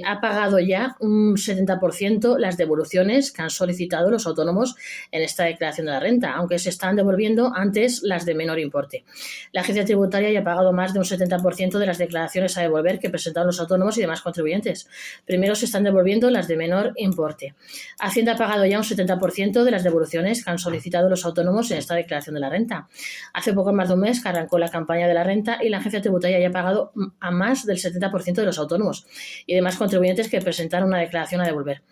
ha pagado ya un 70% las devoluciones que han solicitado los autónomos en esta declaración de la renta, aunque se están devolviendo antes las de menor importe. La agencia tributaria ya ha pagado más de un 70% de las declaraciones a devolver que presentaron los autónomos y demás contribuyentes. Primero se están devolviendo las de menor importe. Hacienda ha pagado ya un 70% de las devoluciones que han solicitado los autónomos en esta declaración de la renta. Hace poco más de un mes que arrancó la campaña de la renta y la agencia tributaria ya ha pagado a más del 70% de los autónomos y demás contribuyentes que presentaron una declaración a devolver.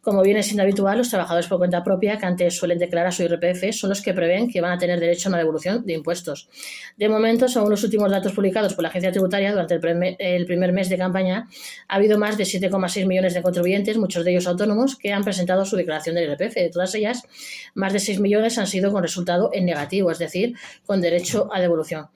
Como viene siendo habitual, los trabajadores por cuenta propia que antes suelen declarar su IRPF son los que prevén que van a tener derecho a una devolución de impuestos. De momento, según los últimos datos publicados por la agencia tributaria, durante el primer mes de campaña ha habido más de 7,6 millones de contribuyentes, muchos de ellos autónomos, que han presentado su declaración del IRPF. De todas ellas, más de 6 millones han sido con resultado en negativo, es decir, con derecho a devolución.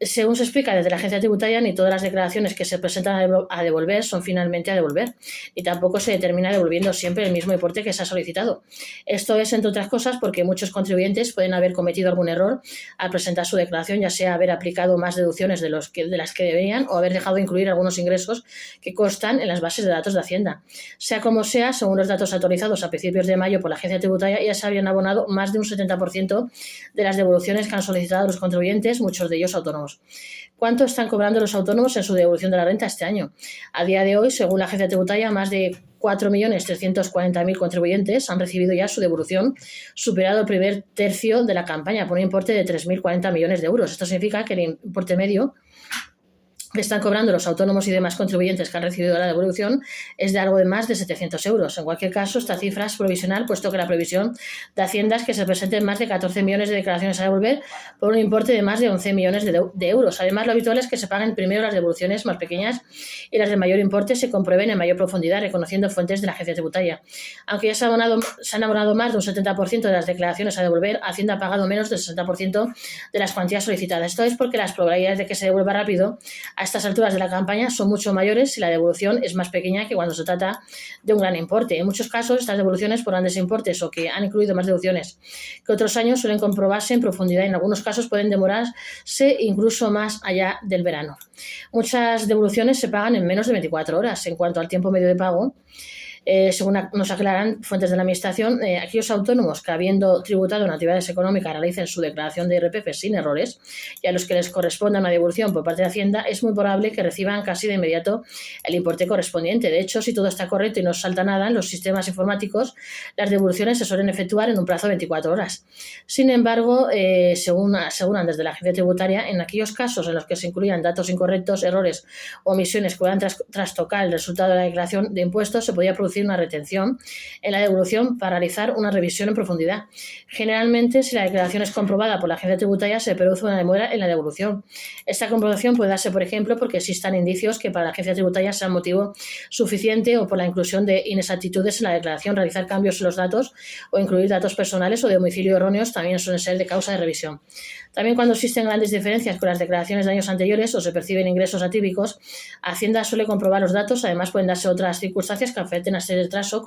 Según se explica desde la agencia tributaria, ni todas las declaraciones que se presentan a devolver son finalmente a devolver, y tampoco se determina devolviendo siempre el mismo importe que se ha solicitado. Esto es, entre otras cosas, porque muchos contribuyentes pueden haber cometido algún error al presentar su declaración, ya sea haber aplicado más deducciones de las que deberían o haber dejado de incluir algunos ingresos que constan en las bases de datos de Hacienda. Sea como sea, según los datos actualizados a principios de mayo por la agencia tributaria, ya se habrían abonado más de un 70% de las devoluciones que han solicitado los contribuyentes, muchos de ellos autónomos. ¿Cuánto están cobrando los autónomos en su devolución de la renta este año? A día de hoy, según la agencia tributaria, más de 4.340.000 contribuyentes han recibido ya su devolución, superado el primer tercio de la campaña por un importe de 3.040 millones de euros. Esto significa que el importe medio que están cobrando los autónomos y demás contribuyentes que han recibido la devolución es de algo de más de 700 euros. En cualquier caso, esta cifra es provisional, puesto que la previsión de Hacienda es que se presenten más de 14 millones de declaraciones a devolver por un importe de más de 11 millones de euros. Además, lo habitual es que se paguen primero las devoluciones más pequeñas y las de mayor importe se comprueben en mayor profundidad, reconociendo fuentes de la agencia tributaria. Aunque ya se han abonado más de un 70% de las declaraciones a devolver, Hacienda ha pagado menos del 60% de las cuantías solicitadas. Esto es porque las probabilidades de que se devuelva rápido a estas alturas de la campaña son mucho mayores si la devolución es más pequeña que cuando se trata de un gran importe. En muchos casos, estas devoluciones por grandes importes o que han incluido más deducciones que otros años suelen comprobarse en profundidad y en algunos casos pueden demorarse incluso más allá del verano. Muchas devoluciones se pagan en menos de 24 horas. En cuanto al tiempo medio de pago, según nos aclaran fuentes de la Administración, aquellos autónomos que, habiendo tributado en actividades económicas, realicen su declaración de IRPF sin errores y a los que les corresponda una devolución por parte de Hacienda, es muy probable que reciban casi de inmediato el importe correspondiente. De hecho, si todo está correcto y no salta nada en los sistemas informáticos, las devoluciones se suelen efectuar en un plazo de 24 horas. Sin embargo, según aseguran desde la agencia tributaria, en aquellos casos en los que se incluyan datos incorrectos, errores o omisiones que puedan trastocar el resultado de la declaración de impuestos, se podría producir una retención en la devolución para realizar una revisión en profundidad. Generalmente, si la declaración es comprobada por la agencia tributaria, se produce una demora en la devolución. Esta comprobación puede darse, por ejemplo, porque existan indicios que para la agencia tributaria sean motivo suficiente o por la inclusión de inexactitudes en la declaración, realizar cambios en los datos o incluir datos personales o de domicilio erróneos también suelen ser de causa de revisión. También cuando existen grandes diferencias con las declaraciones de años anteriores o se perciben ingresos atípicos, Hacienda suele comprobar los datos. Además, pueden darse otras circunstancias que afecten a este retraso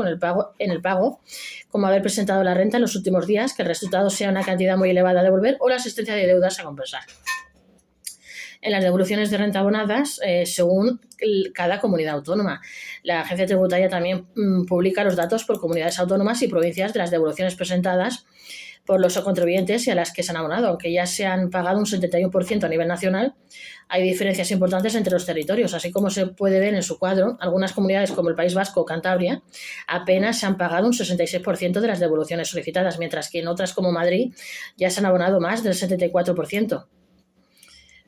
en el pago, como haber presentado la renta en los últimos días, que el resultado sea una cantidad muy elevada a devolver o la existencia de deudas a compensar. En las devoluciones de renta abonadas, según cada comunidad autónoma. La agencia tributaria también publica los datos por comunidades autónomas y provincias de las devoluciones presentadas por los contribuyentes y a las que se han abonado. Aunque ya se han pagado un 71% a nivel nacional, hay diferencias importantes entre los territorios. Así como se puede ver en su cuadro, algunas comunidades como el País Vasco o Cantabria apenas se han pagado un 66% de las devoluciones solicitadas, mientras que en otras como Madrid ya se han abonado más del 74%.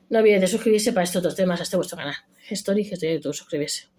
No olvides de suscribirse para estos otros temas a este vuestro canal. History, YouTube, suscribirse.